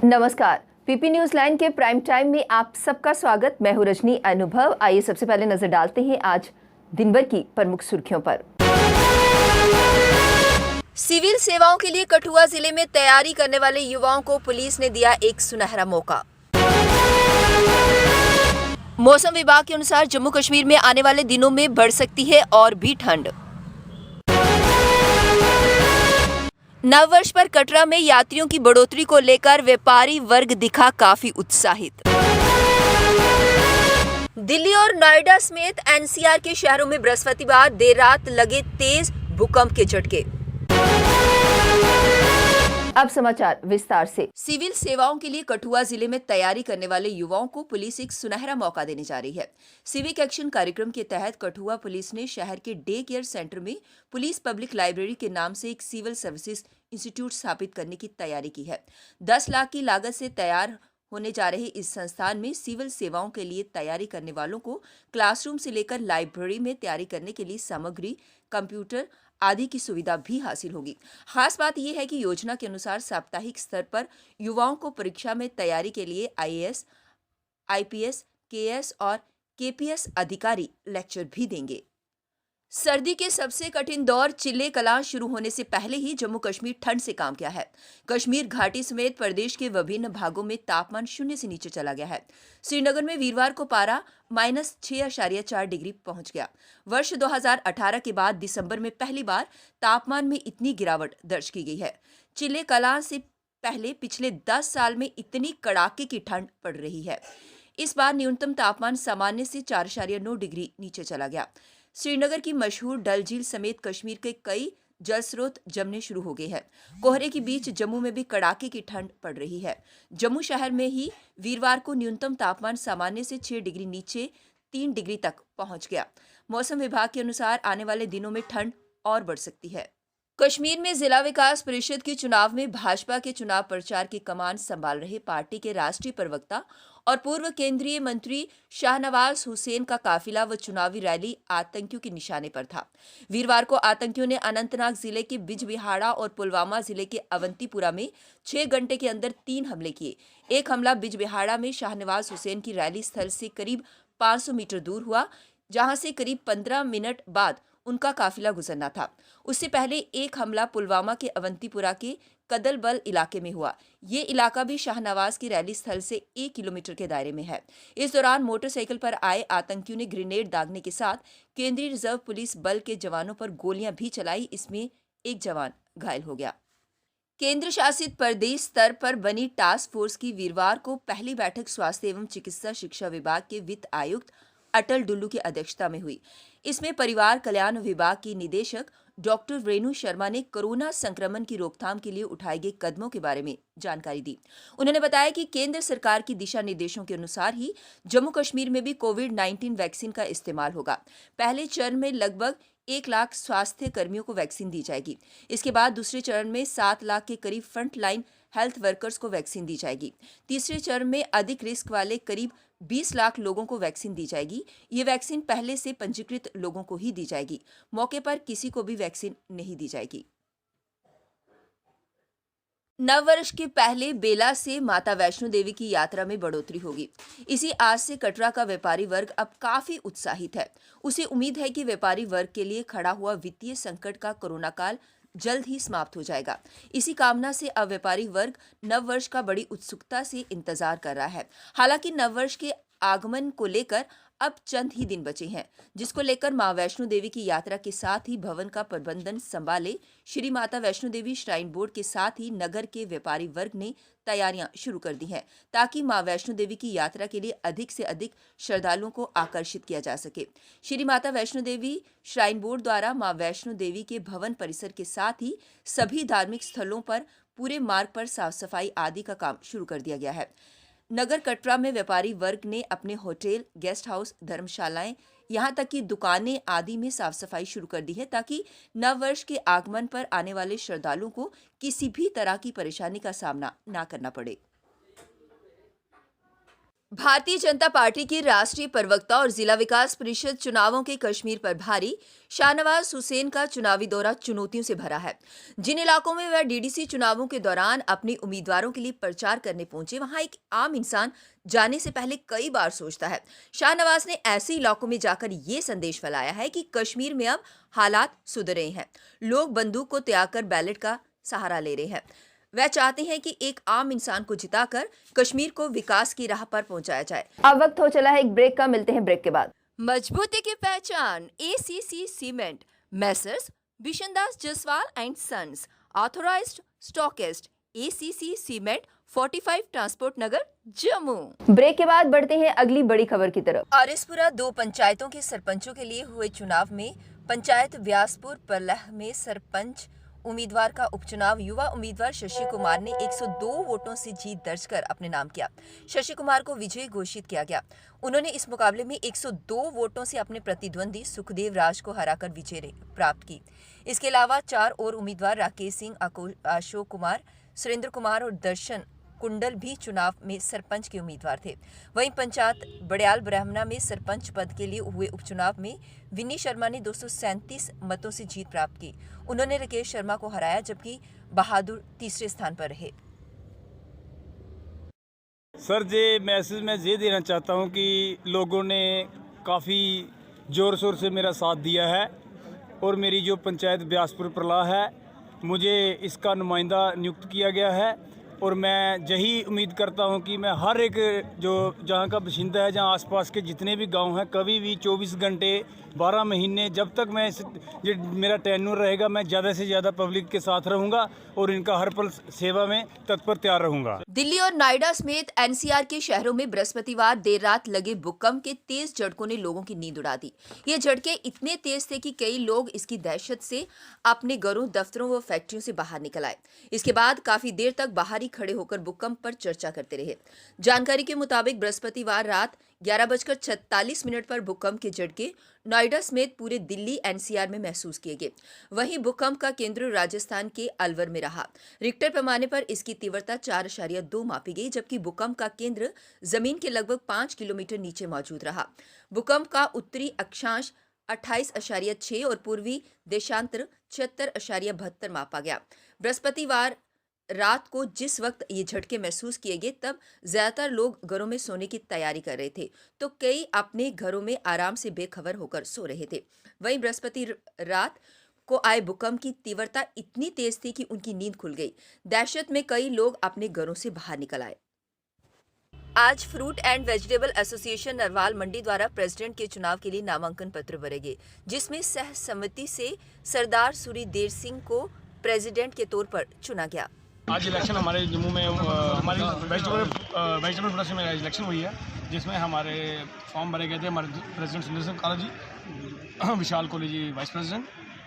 नमस्कार। PP news line के prime time में आप सबका स्वागत। मैं हूं रजनी अनुभव। आइए सबसे पहले नजर डालते हैं आज दिन भर की प्रमुख सुर्खियों पर। सिविल सेवाओं के लिए कठुआ जिले में तैयारी करने वाले युवाओं को पुलिस ने दिया एक सुनहरा मौका। मौसम विभाग के अनुसार जम्मू कश्मीर में आने वाले दिनों में बढ़ सकती है और भी ठंड। नववर्ष पर कटरा में यात्रियों की बढ़ोतरी को लेकर व्यापारी वर्ग दिखा काफी उत्साहित। दिल्ली और नोएडा समेत एनसीआर के शहरों में बृहस्पतिवार देर रात लगे तेज भूकंप के झटके। अब समाचार विस्तार से। सिविल सेवाओं के लिए कठुआ जिले में तैयारी करने वाले युवाओं को पुलिस एक सुनहरा मौका देने जा रही है। सिविक एक्शन कार्यक्रम के तहत कठुआ पुलिस ने शहर के डे केयर सेंटर में पुलिस पब्लिक लाइब्रेरी के नाम से एक सिविल सर्विसेज इंस्टीट्यूट स्थापित करने की तैयारी की है। 10 लाख की लागत से तैयार होने जा रहे इस संस्थान में सिविल सेवाओं के लिए तैयारी करने वालों को क्लासरूम से लेकर लाइब्रेरी में तैयारी करने के लिए सामग्री, कंप्यूटर आदि की सुविधा भी हासिल होगी। खास बात यह है कि योजना के अनुसार साप्ताहिक स्तर पर युवाओं को परीक्षा में तैयारी के लिए आईएएस, आईपीएस, केएस और केपीएस अधिकारी लेक्चर भी देंगे। सर्दी के सबसे कठिन दौर चिल्ले कलां शुरू होने से पहले ही जम्मू कश्मीर ठंड से काम किया है। कश्मीर घाटी समेत प्रदेश के विभिन्न भागों में तापमान शून्य से नीचे चला गया है। श्रीनगर में वीरवार को पारा -6.4 डिग्री पहुंच गया। वर्ष 2018 के बाद दिसंबर में पहली बार तापमान में इतनी गिरावट दर्ज की गई है। चिल्ले कलां से पहले पिछले 10 साल में इतनी कड़ाके की ठंड पड़ रही है। इस बार न्यूनतम तापमान सामान्य से 4.9 डिग्री नीचे चला गया। श्रीनगर की मशहूर डल झील समेत कश्मीर के कई जल स्रोत जमने शुरू हो गए हैं। कोहरे के बीच जम्मू में भी कड़ाके की ठंड पड़ रही है। जम्मू शहर में ही वीरवार को न्यूनतम तापमान सामान्य से 6 डिग्री नीचे 3 डिग्री तक पहुंच गया। मौसम विभाग के अनुसार आने वाले दिनों में ठंड और बढ़ सकती है। कश्मीर में जिला विकास परिषद के चुनाव में भाजपा के चुनाव प्रचार की कमान संभाल रहे पार्टी के राष्ट्रीय प्रवक्ता और पूर्व केंद्रीय मंत्री शाहनवाज हुसैन का काफिला व चुनावी रैली आतंकियों के निशाने पर था। वीरवार को आतंकियों ने अनंतनाग जिले के बिजबिहाड़ा और पुलवामा जिले के अवंतीपुरा में 6 घंटे के अंदर 3 हमले किए। एक हमला बिजबिहाड़ा में शाहनवाज हुसैन की रैली स्थल से करीब 500 मीटर दूर हुआ, जहां से करीब 15 मिनट बाद उनका काफिला गुजरना था। उससे पहले एक हमला पुलवामा के अवंतीपुरा के कदलबल इलाके में हुआ। ये इलाका भी शाहनवाज की रैली स्थल से 1 किलोमीटर के दायरे में है। इस दौरान मोटरसाइकिल पर आए आतंकियों ने ग्रेनेड दागने के साथ केंद्रीय रिजर्व पुलिस बल के जवानों पर गोलियां भी चलाई। इसमें एक जवान घायल हो गया। केंद्र शासित प्रदेश स्तर पर बनी टास्क फोर्स की वीरवार को पहली बैठक स्वास्थ्य एवं चिकित्सा शिक्षा विभाग के वित्त आयुक्त अटल डुल्लू की अध्यक्षता में हुई। इसमें परिवार कल्याण विभाग की निदेशक डॉक्टर रेणु शर्मा ने कोरोना संक्रमण की रोकथाम के लिए उठाए गए कदमों के बारे में जानकारी दी। उन्होंने बताया कि केंद्र सरकार की दिशा निर्देशों के अनुसार ही जम्मू कश्मीर में भी कोविड-19 वैक्सीन का इस्तेमाल होगा। पहले चरण में लगभग 1 लाख स्वास्थ्य कर्मियों को वैक्सीन दी जाएगी। इसके बाद दूसरे चरण में 7 लाख के करीब फ्रंट लाइन हेल्थ वर्कर्स को वैक्सीन दी जाएगी। तीसरे चरण में अधिक रिस्क वाले करीब 20 लाख लोगों को वैक्सीन दी जाएगी। ये वैक्सीन पहले से पंजीकृत लोगों को ही दी जाएगी। मौके पर किसी को भी वैक्सीन नहीं दी जाएगी। नववर्ष के पहले बेला से माता वैष्णो देवी की यात्रा में बढ़ोतरी होगी। इसी आज से कटरा का व्यापारी वर्ग अब काफी उत्साहित है। उसे उम्मीद है कि व्यापारी वर्ग के लिए खड़ा हुआ वित्तीय संकट का कोरोना काल जल्द ही समाप्त हो जाएगा। इसी कामना से अब व्यापारी वर्ग नववर्ष का बड़ी उत्सुकता से इंतजार कर रहा है। हालांकि नववर्ष के आगमन को लेकर अब चंद ही दिन बचे हैं, जिसको लेकर मां वैष्णो देवी की यात्रा के साथ ही भवन का प्रबंधन संभाले श्री माता वैष्णो देवी श्राइन बोर्ड के साथ ही नगर के व्यापारी वर्ग ने तैयारियां शुरू कर दी हैं, ताकि मां वैष्णो देवी की यात्रा के लिए अधिक से अधिक श्रद्धालुओं को आकर्षित किया जा सके। श्री माता वैष्णो देवी श्राइन बोर्ड द्वारा मां वैष्णो देवी के भवन परिसर के साथ ही सभी धार्मिक स्थलों पर पूरे मार्ग पर साफ सफाई आदि का काम शुरू कर दिया गया है। नगर कटरा में व्यापारी वर्ग ने अपने होटल, गेस्ट हाउस, धर्मशालाएं, यहां तक कि दुकानें आदि में साफ सफाई शुरू कर दी है, ताकि नववर्ष के आगमन पर आने वाले श्रद्धालुओं को किसी भी तरह की परेशानी का सामना ना करना पड़े। भारतीय जनता पार्टी की राष्ट्रीय प्रवक्ता और जिला विकास परिषद चुनावों के कश्मीर प्रभारी शाहनवाज हुसैन का चुनावी दौरा चुनौतियों से भरा है। जिन इलाकों में वह डीडीसी चुनावों के दौरान अपने उम्मीदवारों के लिए प्रचार करने पहुंचे, वहां एक आम इंसान जाने से पहले कई बार सोचता है। शाहनवाज ने ऐसे इलाकों में जाकर ये संदेश फैलाया है कि कश्मीर में अब हालात सुधर रहे हैं, लोग बंदूक को त्याग कर बैलेट का सहारा ले रहे हैं। वह चाहते हैं कि एक आम इंसान को जिताकर कश्मीर को विकास की राह पर पहुंचाया जाए। अब वक्त हो चला है एक ब्रेक का, मिलते हैं ब्रेक के बाद। मजबूती की पहचान ACC cement, messrs Bishandas Jaswal and sons, authorised stockist, ACC cement, 45 transport Nagar, Jammu. Break के बाद बढ़ते हैं अगली बड़ी खबर की तरफ। आरिसपुरा 2 पंचायतों के सरपंचों के लिए हुए चुनाव में पंचायत व्यासपुर परलह में सरपंच उम्मीदवार का उपचुनाव युवा उम्मीदवार शशि कुमार ने 102 वोटों से जीत दर्ज कर अपने नाम किया। शशि कुमार को विजयी घोषित किया गया। उन्होंने इस मुकाबले में 102 वोटों से अपने प्रतिद्वंदी सुखदेव राज को हराकर विजय प्राप्त की। इसके अलावा 4 और उम्मीदवार राकेश सिंह, अशोक कुमार, सुरेंद्र कुमार और दर्शन कुंडल भी चुनाव में सरपंच के उम्मीदवार थे। वहीं पंचायत बड़याल ब्राह्मणा में सरपंच पद के लिए हुए उपचुनाव में विनी शर्मा ने 237 मतों से जीत प्राप्त की। उन्होंने राकेश शर्मा को हराया, जबकि बहादुर तीसरे स्थान पर रहे। सर जी, मैसेज मैं ये देना चाहता हूँ कि लोगों ने काफ़ी ज़ोर शोर से मेरा साथ दिया है और मेरी जो पंचायत व्यासपुर परलाह है, मुझे इसका नुमाइंदा नियुक्त किया गया है और मैं यही उम्मीद करता हूं कि मैं हर एक जो जहां का बाशिंदा है, जहां आसपास के जितने भी गांव हैं, कभी भी 24 घंटे 12 महीने जब तक मैं ये मेरा टेन्योर रहेगा, मैं ज़्यादा से ज़्यादा पब्लिक के साथ रहूंगा और इनका हर पल सेवा में तत्पर तैयार रहूंगा। दिल्ली और नोएडा समेत एनसीआर के शहरों में बृहस्पतिवार देर रात लगे भूकंप के तेज झटकों ने लोगों की नींद उड़ा दी। ये झटके इतने तेज थे कि कई लोग इसकी दहशत से अपने घरों, दफ्तरों व फैक्ट्रियों से बाहर निकल आए। इसके बाद काफी देर तक बाहर ही खड़े होकर भूकंप पर चर्चा करते रहे। जानकारी के मुताबिक बृहस्पतिवार रात 11:46 पर भूकंप के झटके नोएडा समेत पूरे दिल्ली एनसीआर में महसूस किए गए। वहीं भूकंप का केंद्र राजस्थान के अलवर में रहा। रिक्टर पैमाने पर इसकी तीव्रता 4.2 मापी गई, जबकि भूकंप का केंद्र जमीन के लगभग 5 किलोमीटर नीचे मौजूद रहा। भूकंप का उत्तरी अक्षांश 28.6 और पूर्वी देशांतर 76.72 मापा गया। बृहस्पतिवार रात को जिस वक्त ये झटके महसूस किए गए, तब ज्यादातर लोग घरों में सोने की तैयारी कर रहे थे, तो कई अपने घरों में आराम से बेखबर होकर सो रहे थे। वहीं बृहस्पति रात को आए भूकंप की तीव्रता इतनी तेज थी कि उनकी नींद खुल गई। दहशत में कई लोग अपने घरों से बाहर निकल आए। आज fruit and vegetable association Narwal Mandi द्वारा प्रेसिडेंट के चुनाव के लिए नामांकन पत्र भरे गए, जिसमें सह समिति से सरदार सूरीदेव सिंह को प्रेसिडेंट के तौर पर चुना गया। आज इलेक्शन हमारे जम्मू में हमारी वेजिटेबल प्रोडक्शन में इलेक्शन हुई है, जिसमें हमारे फॉर्म भरे गए थे। हमारे प्रेसिडेंट सुंदर सिंह काला जी, विशाल Kohli ji vice president,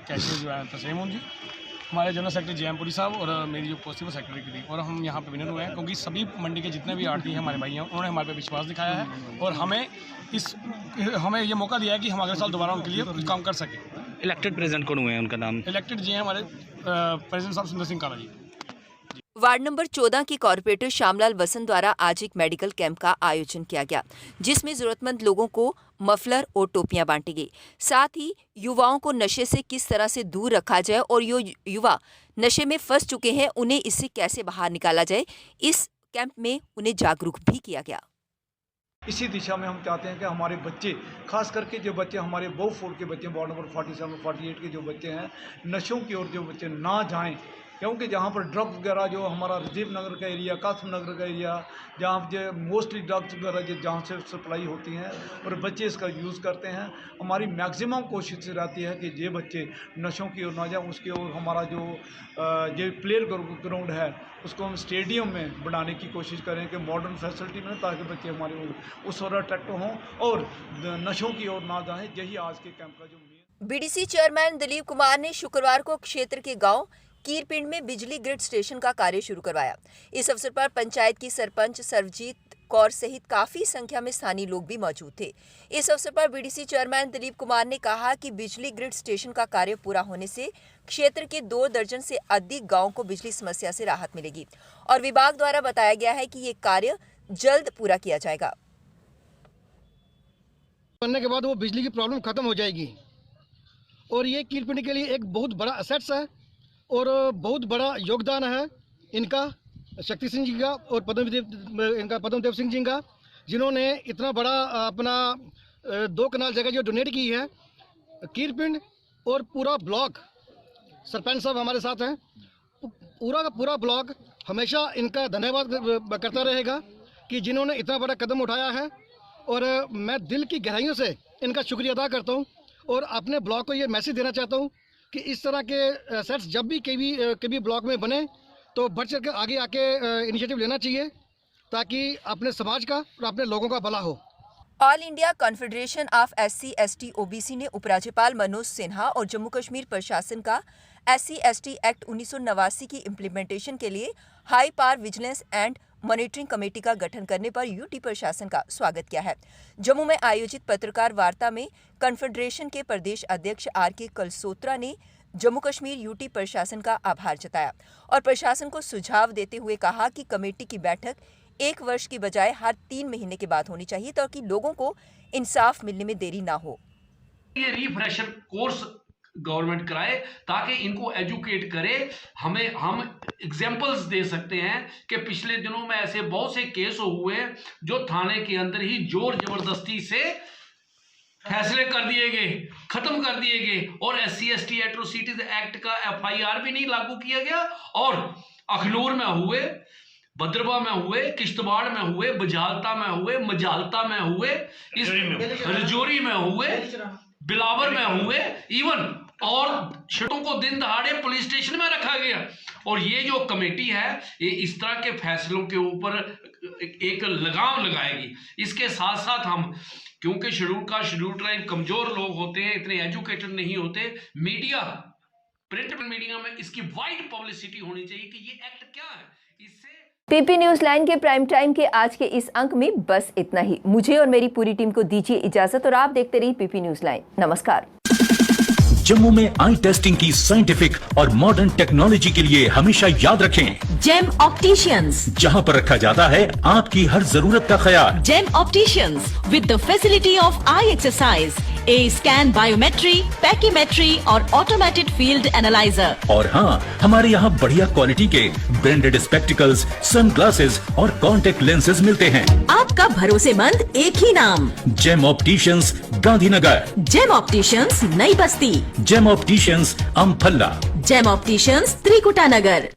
cashier जो है तस्लीम जी, हमारे जनरल सेक्रेटरी जयमपुरी साहब और मेरी जो पोस्टिंग सेक्रेटरी की थी। और हम यहाँ पे विनर हुए हैं, क्योंकि सभी मंडी के जितने भी आड़ती हैं हमारे भाई हैं, उन्होंने हमारे पे विश्वास दिखाया है और हमें ये मौका दिया है कि हम अगले साल दोबारा उनके लिए कुछ काम कर सकें। इलेक्टेड प्रेसिडेंट कौन हुए हैं, उनका नाम? इलेक्टेड जी हैं हमारे प्रेसिडेंट साहब सुंदर सिंह काला जी। वार्ड नंबर 14 की कॉर्पोरेटर श्यामलाल वसंत द्वारा आज एक मेडिकल कैंप का आयोजन किया गया, जिसमें जरूरतमंद लोगों को मफलर और टोपियां बांटी गई। साथ ही युवाओं को नशे से किस तरह से दूर रखा जाए और जो युवा नशे में फंस चुके हैं, उन्हें इससे कैसे बाहर निकाला जाए, इस कैंप में उन्हें जागरूक भी किया गया। इसी दिशा में हम चाहते हैं कि हमारे बच्चे, खास करके जो बच्चे हमारे बहुफोर्ड के बच्चे, वार्ड नंबर 47, 48 के जो बच्चे हैं, नशों की ओर जो बच्चे ना जाएं, क्योंकि जहाँ पर ड्रग्स वगैरह जो हमारा राजीव नगर का एरिया, कासिम नगर का एरिया, जहाँ जो मोस्टली ड्रग्स वगैरह जहाँ से सप्लाई होती हैं और बच्चे इसका यूज़ करते हैं, हमारी मैक्सिमम कोशिश रहती है कि ये बच्चे नशों की ओर ना जाएं। उसके और हमारा जो प्लेयर ग्राउंड है, उसको हम स्टेडियम में बनाने की कोशिश करें कि मॉडर्न फैसिलिटी में, ताकि बच्चे हमारे उस ओर अट्रैक्ट हों और नशों की ओर ना जाएं। यही आज के कैंप का जो main. BDC chairman Dilip Kumar ने शुक्रवार को क्षेत्र के गांव कीरपिंड में बिजली ग्रिड स्टेशन का कार्य शुरू करवाया। इस अवसर पर पंचायत की सरपंच सर्वजीत कौर सहित काफी संख्या में स्थानीय लोग भी मौजूद थे। इस अवसर पर बीडीसी चेयरमैन दिलीप कुमार ने कहा कि बिजली ग्रिड स्टेशन का कार्य पूरा होने से क्षेत्र के 2 दर्जन से अधिक गांवों को बिजली समस्या से राहत मिलेगी और विभाग द्वारा बताया गया है कि ये कार्य जल्द पूरा किया जाएगा। बनने के बाद वो बिजली की प्रॉब्लम ख़त्म हो जाएगी। और ये कीलपिंडी के लिए एक बहुत बड़ा असेट्स है और बहुत बड़ा योगदान है इनका, शक्ति सिंह जी का और पद्मदेव सिंह जी का, जिन्होंने इतना बड़ा अपना 2 कनाल जगह जो डोनेट की है। कीलपिंड और पूरा ब्लॉक, सरपंच साहब हमारे साथ हैं, पूरा का पूरा ब्लॉक हमेशा इनका धन्यवाद करता रहेगा कि जिन्होंने इतना बड़ा कदम उठाया है। और मैं दिल की गहराइयों से इनका शुक्रिया अदा करता हूं और अपने ब्लॉक को ये मैसेज देना चाहता हूं कि इस तरह के सेट्स जब भी कभी ब्लॉक में बने तो बढ़ चढ़ के आगे आके इनिशिएटिव लेना चाहिए ताकि अपने समाज का और अपने लोगों का भला हो। All India confederation of SC/ST OBC ने उपराज्यपाल मनोज सिन्हा और जम्मू कश्मीर प्रशासन का SC/ST एक्ट 1989 की इम्प्लीमेंटेशन के लिए high power vigilance and monitoring committee का गठन करने पर यूटी प्रशासन का स्वागत किया है। जम्मू में आयोजित पत्रकार वार्ता में कॉन्फेडरेशन के प्रदेश अध्यक्ष RK कलसोत्रा ने जम्मू कश्मीर यूटी प्रशासन का आभार जताया और प्रशासन को सुझाव देते हुए कहा कि कमेटी की बैठक 1 वर्ष की बजाय हर 3 महीने के बाद होनी चाहिए ताकि लोगों को इंसाफ मिलने में देरी ना हो। ये रिफ्रेशर कोर्स गवर्नमेंट कराए ताकि इनको एजुकेट करे। हम एग्जांपल्स दे सकते हैं कि पिछले दिनों में ऐसे बहुत से केस हुए जो थाने के अंदर ही जोर जबरदस्ती से फैसले कर दिए गए, खत्म कर दिए गए और SC/ST एट्रोसिटीज एक्ट का FIR भी नहीं लागू किया गया। और अखनूर में हुए, भद्रवा में हुए, किश्तवाड़ में हुए, बजालता में हुए, मजालता में हुए, रजौरी में हुए, बिलावर में हुए, इवन और शटों को दिन दहाड़े पुलिस स्टेशन में रखा गया। और ये जो कमेटी है ये इस तरह के फैसलों के ऊपर एक लगाम लगाएगी। इसके साथ साथ हम, क्योंकि शेड्यूल ट्राइब कमजोर लोग होते हैं, इतने एजुकेटेड नहीं होते, मीडिया, प्रिंट मीडिया में इसकी वाइड पब्लिसिटी होनी चाहिए कि ये एक्ट क्या है। इससे PP न्यूज लाइन के प्राइम टाइम के आज के इस अंक में बस इतना ही। मुझे और मेरी पूरी टीम को दीजिए इजाजत और आप देखते रहिए PP न्यूज लाइन। नमस्कार। जम्मू में आई टेस्टिंग की साइंटिफिक और मॉडर्न टेक्नोलॉजी के लिए हमेशा याद रखें जेम ऑप्टिशियंस, जहां पर रखा जाता है आपकी हर जरूरत का ख्याल। Gem opticians with the facility of eye exercise, a scan, biometry, pachymetry और ऑटोमेटेड फील्ड एनालाइजर। और हाँ, हमारे यहाँ बढ़िया क्वालिटी के ब्रांडेड स्पेक्टिकल्स, सन ग्लासेस और कॉन्टेक्ट लेंसेज मिलते हैं। आपका भरोसेमंद एक ही नाम, gem opticians, Gandhinagar. Gem opticians, Nai Basti. Gem opticians, Amphalla. Gem opticians, Trikuta नगर।